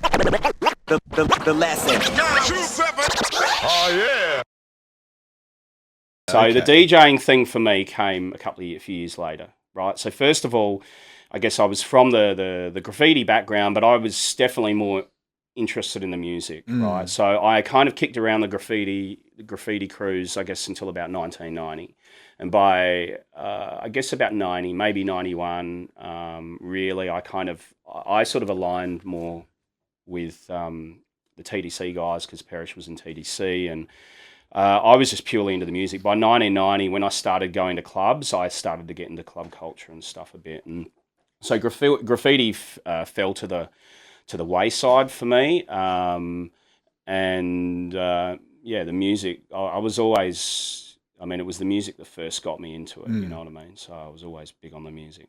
The lesson. Oh yeah. So the DJing thing for me came a few years later, right? So first of all, I guess I was from the graffiti background, but I was definitely more interested in the music, right? So I kind of kicked around the graffiti crews, I guess, until about 1990. And by, I guess, about 90, maybe 91, really, I sort of aligned more with the TDC guys because Parrish was in TDC, and I was just purely into the music. By 1990, when I started going to clubs, I started to get into club culture and stuff a bit. And so graffiti fell to the wayside for me. The music, I was always, it was the music that first got me into it, you know what I mean? So I was always big on the music.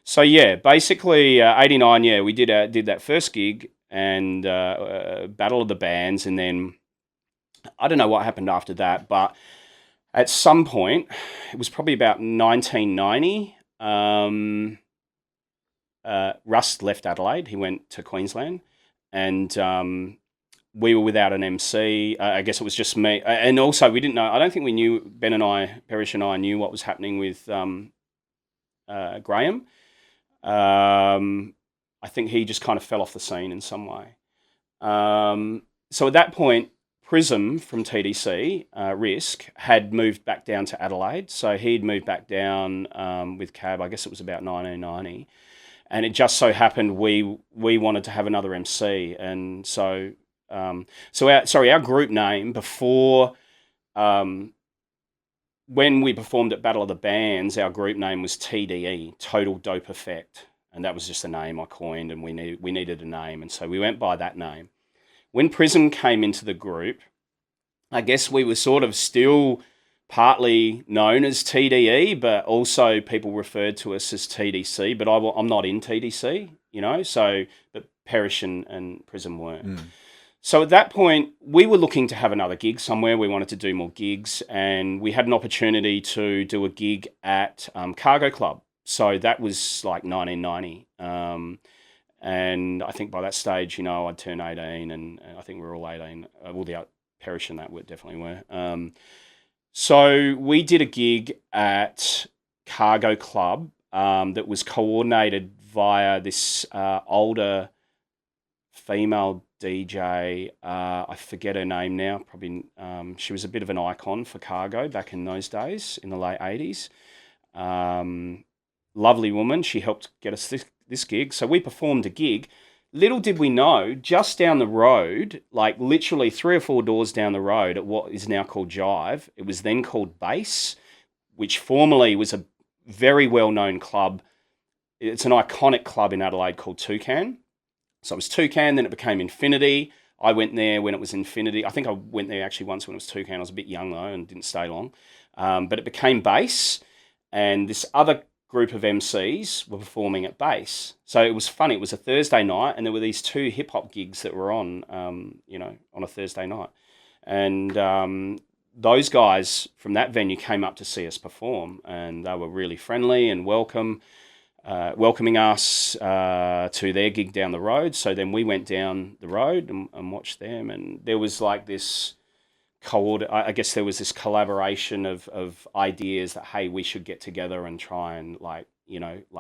So yeah, basically 89, we did that first gig and Battle of the Bands, and then I don't know what happened after that, but at some point, it was probably about 1990, Rust left Adelaide. He went to Queensland, and we were without an MC. I guess it was just me. And also, we didn't know, I don't think we knew, Parrish and I knew what was happening with Graham. I think he just kind of fell off the scene in some way. So at that point, Prism from TDC, Risk, had moved back down to Adelaide. So he'd moved back down with Cab, I guess it was about 1990. And it just so happened we wanted to have another MC. And so, our group name before, when we performed at Battle of the Bands, our group name was TDE, Total Dope Effect. And that was just a name I coined, and we needed a name. And so we went by that name. When Prism came into the group, I guess we were sort of still partly known as TDE, but also people referred to us as TDC. But I'm not in TDC, but Parrish and Prism weren't. So at that point, we were looking to have another gig somewhere. We wanted to do more gigs, and we had an opportunity to do a gig at Cargo Club. So that was like 1990. And I think by that stage, I'd turned 18, and I think we were all 18. The Parrish and that definitely were. So we did a gig at Cargo Club that was coordinated via this older female DJ. I forget her name now. Probably she was a bit of an icon for Cargo back in those days, in the late 80s. Lovely woman. She helped get us this gig. So we performed a gig. Little did we know, just down the road, like literally 3 or 4 doors down the road at what is now called Jive, it was then called Bass, which formerly was a very well-known club. It's an iconic club in Adelaide called Toucan. So it was Toucan, then it became Infinity. I went there when it was Infinity. I think I went there actually once when it was Toucan. I was a bit young though and didn't stay long. But it became Bass, and this other group of MCs were performing at Bass. So it was funny. It was a Thursday night, and there were these 2 hip hop gigs that were on, on a Thursday night. And those guys from that venue came up to see us perform, and they were really friendly and welcoming us to their gig down the road. So then we went down the road and watched them, and there was like this I guess there was this collaboration of ideas that, hey, we should get together and try and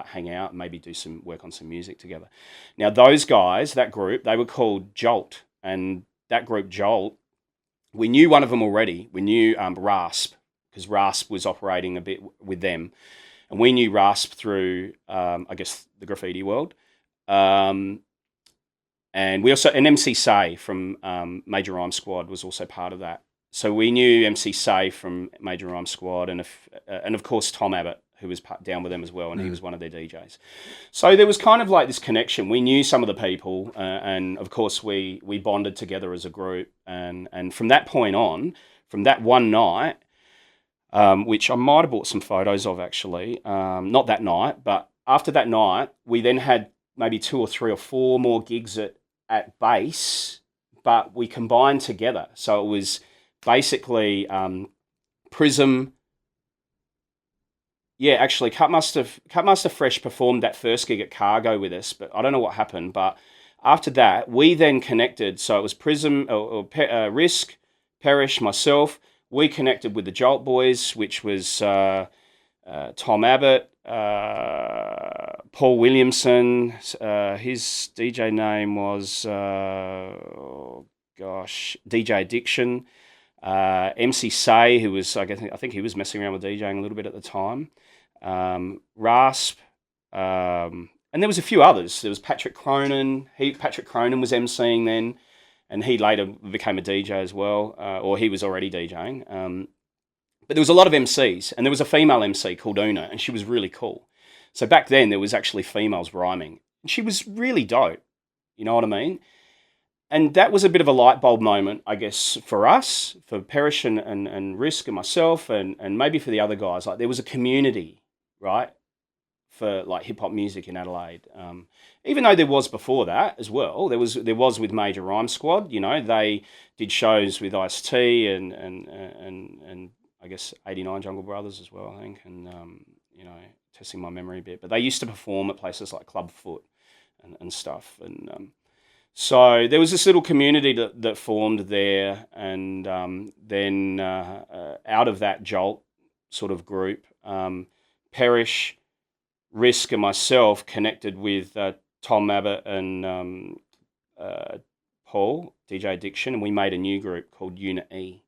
hang out and maybe do some work on some music together. Now those guys, that group, they were called Jolt, and that group Jolt, we knew one of them already. We knew Rasp, because Rasp was operating a bit with them, and we knew Rasp through I guess the graffiti world. And we also, and MC Say from Major Rhyme Squad was also part of that. So we knew MC Say from Major Rhyme Squad, and of course Tom Abbott, who was down with them as well, and he was one of their DJs. So there was kind of like this connection. We knew some of the people, and of course we bonded together as a group. And from that point on, from that one night, which I might have bought some photos of actually, not that night, but after that night, we then had maybe 2 or 3 or 4 more gigs at Bass, but we combined together. So it was basically Prism. Yeah, actually, Cutmaster Fresh performed that first gig at Cargo with us, but I don't know what happened. But after that, we then connected. So it was Prism, Risk, Perish, myself. We connected with the Jolt Boys, which was Tom Abbott, Paul Williamson. His DJ name was, DJ Addiction. MC Say, who was, I think he was messing around with DJing a little bit at the time. Rasp. And there was a few others. There was Patrick Cronin. Patrick Cronin was emceeing then, and he later became a DJ as well, or he was already DJing. But there was a lot of MCs, and there was a female MC called Una, and she was really cool. So back then, there was actually females rhyming. And she was really dope, you know what I mean? And that was a bit of a light bulb moment, I guess, for us, for Perish and Risk and myself, and maybe for the other guys. Like, there was a community, right, for like hip hop music in Adelaide. Even though there was before that as well, there was with Major Rhyme Squad. You know, they did shows with Ice-T and I guess 89 Jungle Brothers as well, I think, and you know, testing my memory a bit. But they used to perform at places like Club Foot and stuff, and so there was this little community that formed there, and then out of that Jolt sort of group, Perish, Risk, and myself connected with Tom Abbott and Paul, DJ Addiction, and we made a new group called Unit E.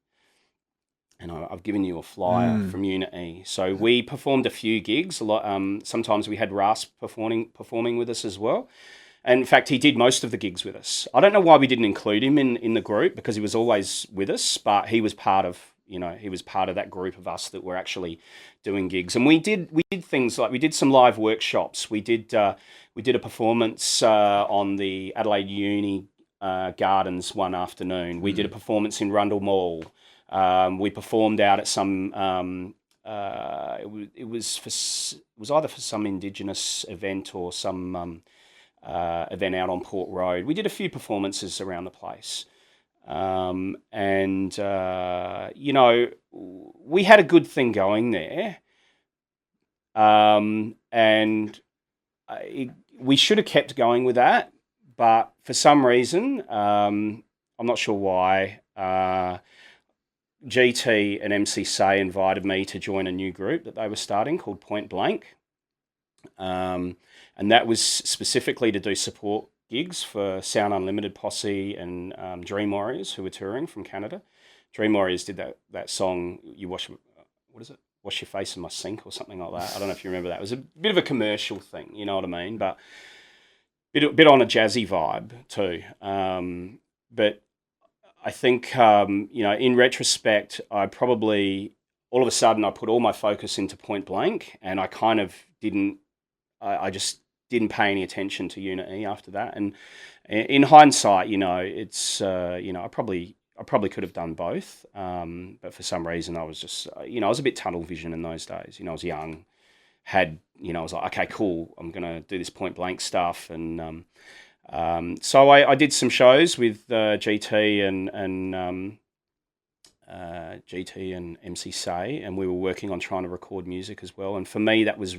And I've given you a flyer from Unit E. So we performed a few gigs. A lot. Sometimes we had Rasp performing with us as well. And in fact, he did most of the gigs with us. I don't know why we didn't include him in the group, because he was always with us, but he was part of that group of us that were actually doing gigs. And we did things like, we did some live workshops. We did a performance on the Adelaide Uni Gardens one afternoon. We did a performance in Rundle Mall. We performed out at some. It was either for some Indigenous event or some event out on Port Road. We did a few performances around the place. You know, we had a good thing going there. We should have kept going with that, but for some reason, I'm not sure why, GT and MC Say invited me to join a new group that they were starting called Point Blank. And that was specifically to do support gigs for Sound Unlimited Posse and Dream Warriors, who were touring from Canada. Dream Warriors did that song, Wash Your Face in My Sink or something like that. I don't know if you remember that. It was a bit of a commercial thing, you know what I mean? But bit on a jazzy vibe too. But I think, you know, in retrospect, I probably, all of a sudden, I put all my focus into Point Blank, and I kind of I just didn't pay any attention to Unit E after that. And in hindsight, you know, it's, you know, I probably could have done both. But for some reason I was just, you know, I was a bit tunnel vision in those days. You know, I was young, I was like, okay, cool, I'm going to do this Point Blank stuff. And so I did some shows with GT and MC Say, and we were working on trying to record music as well. And for me, that was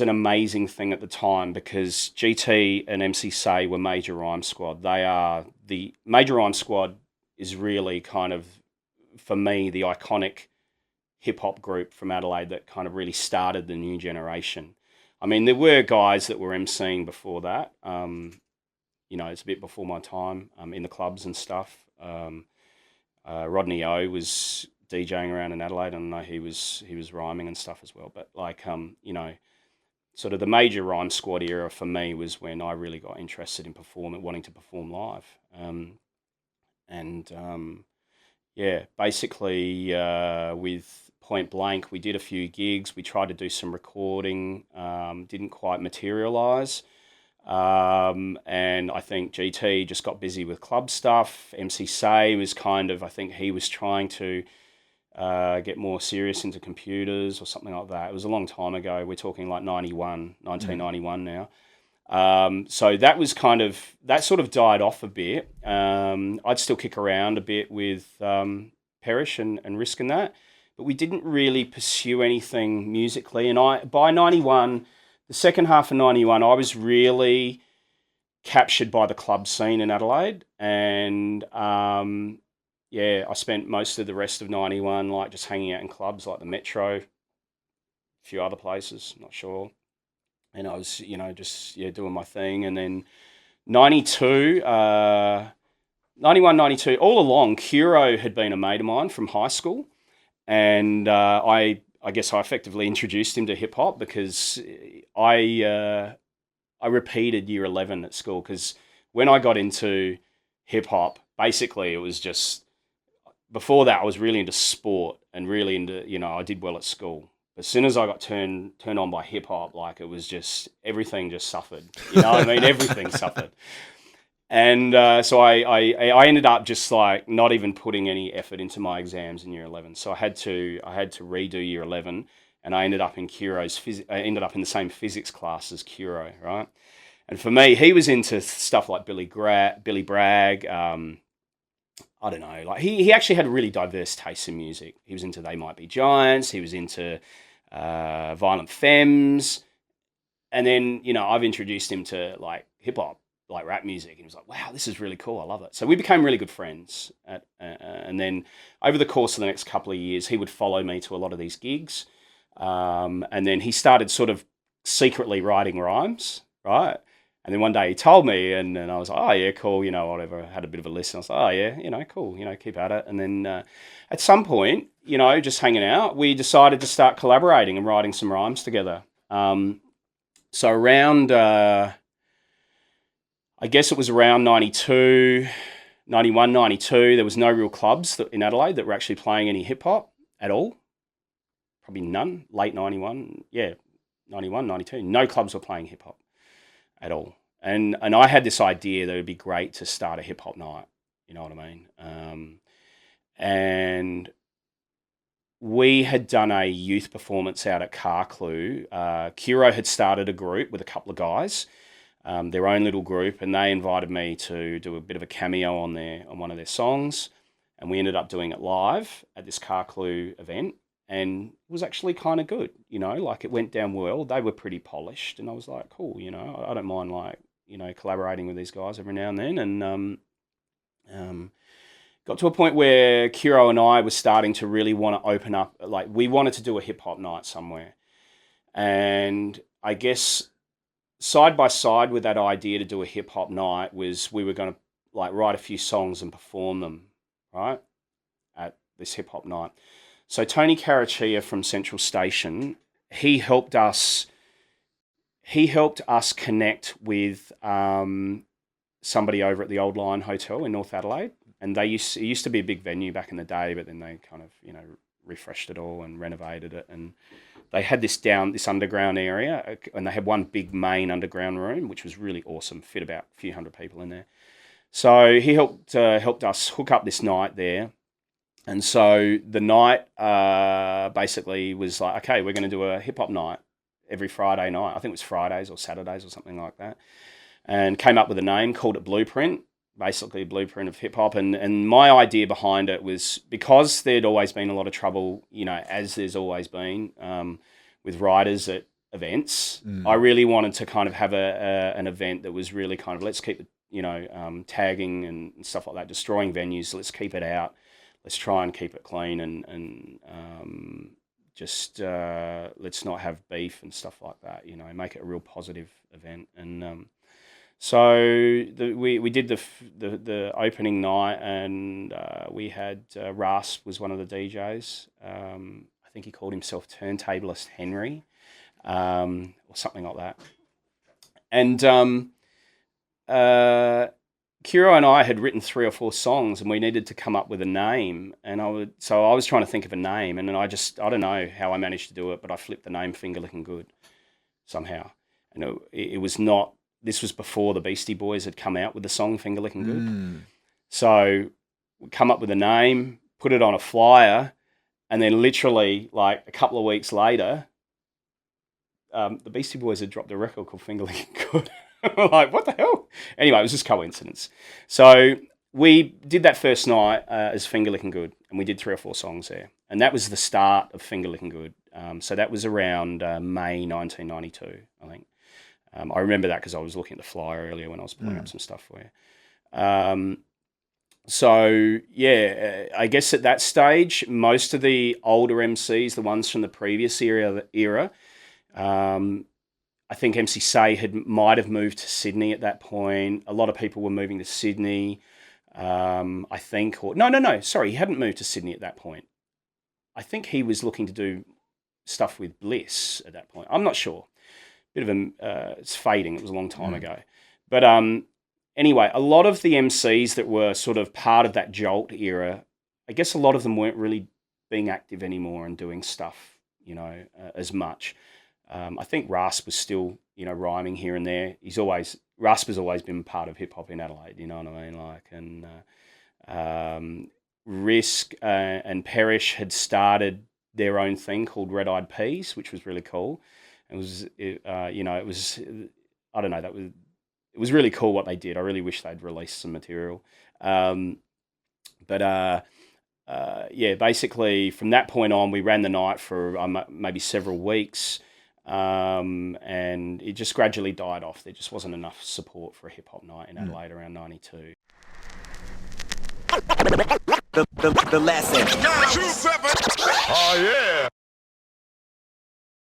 an amazing thing at the time, because GT and MC Say were Major Rhyme Squad. The Major Rhyme Squad is really kind of, for me, the iconic hip-hop group from Adelaide that kind of really started the new generation. I mean, there were guys that were MCing before that. You know, it's a bit before my time in the clubs and stuff. Rodney O was DJing around in Adelaide, and I know he was rhyming and stuff as well. But like, you know, sort of the Major Rhyme Squad era for me was when I really got interested in wanting to perform live. Yeah, basically with Point Blank, we did a few gigs. We tried to do some recording, didn't quite materialise. And I think GT just got busy with club stuff. MC Say was kind of, I think he was trying to get more serious into computers or something like that. It was a long time ago. We're talking like 1991 now. So that was that sort of died off a bit. I'd still kick around a bit with Perish and Risk and that, but we didn't really pursue anything musically. And by 91, the second half of 91, I was really captured by the club scene in Adelaide. And yeah, I spent most of the rest of 91 like just hanging out in clubs like the Metro, a few other places, not sure. And I was, just, doing my thing. And then 92, 91, 92, all along, Kuro had been a mate of mine from high school. And I guess I effectively introduced him to hip hop because I repeated year 11 at school, because when I got into hip hop, basically it was just, before that I was really into sport and really into, I did well at school. As soon as I got turned on by hip hop, like it was just, everything just suffered. You know what I mean? Everything suffered. And so I ended up just like not even putting any effort into my exams in year 11. So I had to redo year 11, and I ended up in I ended up in the same physics class as Kuro, right? And for me, he was into stuff like Billy Bragg. I don't know, like he actually had really diverse tastes in music. He was into They Might Be Giants. He was into Violent Femmes. And then, I've introduced him to like hip hop, like rap music. And he was like, wow, this is really cool. I love it. So we became really good friends. And then over the course of the next couple of years, he would follow me to a lot of these gigs. And then he started sort of secretly writing rhymes, right? And then one day he told me, and I was like, oh, yeah, cool, whatever. I had a bit of a listen. I was like, oh, yeah, cool, keep at it. And then at some point, just hanging out, we decided to start collaborating and writing some rhymes together. So around, I guess it was around 92, 91, 92, there was no real clubs in Adelaide that were actually playing any hip-hop at all. Probably none. Late 91, 91, 92. No clubs were playing hip-hop at all. And I had this idea that it would be great to start a hip-hop night, you know what I mean? And we had done a youth performance out at Carclew. Kuro had started a group with a couple of guys, their own little group, and they invited me to do a bit of a cameo on one of their songs, and we ended up doing it live at this Carclew event, and it was actually kind of good, like it went down well. They were pretty polished, and I was like, cool, I don't mind like, collaborating with these guys every now and then, and got to a point where Kuro and I were starting to really want to open up, like we wanted to do a hip hop night somewhere. And I guess side by side with that idea to do a hip hop night was we were going to like write a few songs and perform them, right, at this hip hop night. So Tony Carachia from Central Station, he helped us connect with somebody over at the Old Lion Hotel in North Adelaide. And it used to be a big venue back in the day, but then they kind of, refreshed it all and renovated it. And they had this underground area, and they had one big main underground room, which was really awesome, fit about a few hundred people in there. So he helped us hook up this night there. And so the night basically was like, okay, we're going to do a hip hop night every Friday night. I think it was Fridays or Saturdays or something like that. And came up with a name, called it Blueprint. Basically a blueprint of hip hop, and my idea behind it was because there'd always been a lot of trouble, as there's always been with writers at events. I really wanted to kind of have an event that was really kind of, let's keep it, tagging and stuff like that, destroying venues. So let's keep it out. Let's try and keep it clean and just let's not have beef and stuff like that. Make it a real positive event. And so we did the opening night, and we had Rasp was one of the DJs. I think he called himself Turntablist Henry, or something like that. And Kuro and I had written 3 or 4 songs, and we needed to come up with a name. And I was trying to think of a name, and then I don't know how I managed to do it, but I flipped the name Finger Lickin' Good somehow. And it was not. This was before the Beastie Boys had come out with the song Finger Lickin' Good. So we come up with a name, put it on a flyer, and then literally like a couple of weeks later, the Beastie Boys had dropped a record called Finger Lickin' Good. We're like, what the hell? Anyway, it was just coincidence. So we did that first night as Finger Lickin' Good, and we did 3 or 4 songs there. And that was the start of Finger Lickin' Good. So that was around May 1992, I think. I remember that because I was looking at the flyer earlier when I was pulling up some stuff for you. So, yeah, I guess at that stage, most of the older MCs, the ones from the previous era, I think MC Say might have moved to Sydney at that point. A lot of people were moving to Sydney, I think. Sorry, he hadn't moved to Sydney at that point. I think he was looking to do stuff with Bliss at that point. I'm not sure. Bit of it's fading. It was a long time ago. But anyway, a lot of the MCs that were sort of part of that Jolt era, I guess a lot of them weren't really being active anymore and doing stuff, as much. I think Rasp was still, rhyming here and there. Rasp has always been part of hip hop in Adelaide, you know what I mean? And Risk and Perish had started their own thing called Red Eyed Peas, which was really cool. It was I don't know, it was really cool what they did. I really wish they'd released some material. Basically from that point on, we ran the night for maybe several weeks. And it just gradually died off. There just wasn't enough support for a hip hop night in Adelaide around 92. The lesson. 927. Oh yeah.